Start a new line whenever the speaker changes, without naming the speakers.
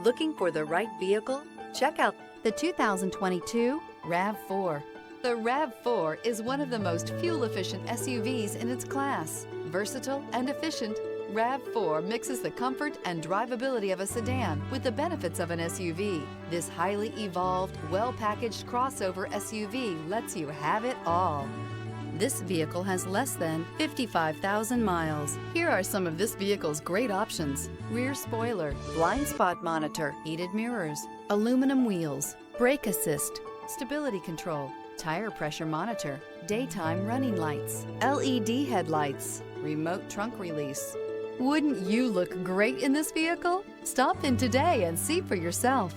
Looking for the right vehicle? Check out
the 2022 RAV4. The RAV4 is one of the most fuel-efficient SUVs in its class. Versatile and efficient, RAV4 mixes the comfort and drivability of a sedan with the benefits of an SUV. This highly evolved, well-packaged crossover SUV lets you have it all. This vehicle has less than 55,000 miles. Here are some of this vehicle's great options: rear spoiler, blind spot monitor, heated mirrors, aluminum wheels, brake assist, stability control, tire pressure monitor, daytime running lights, LED headlights, remote trunk release. Wouldn't you look great in this vehicle? Stop in today and see for yourself.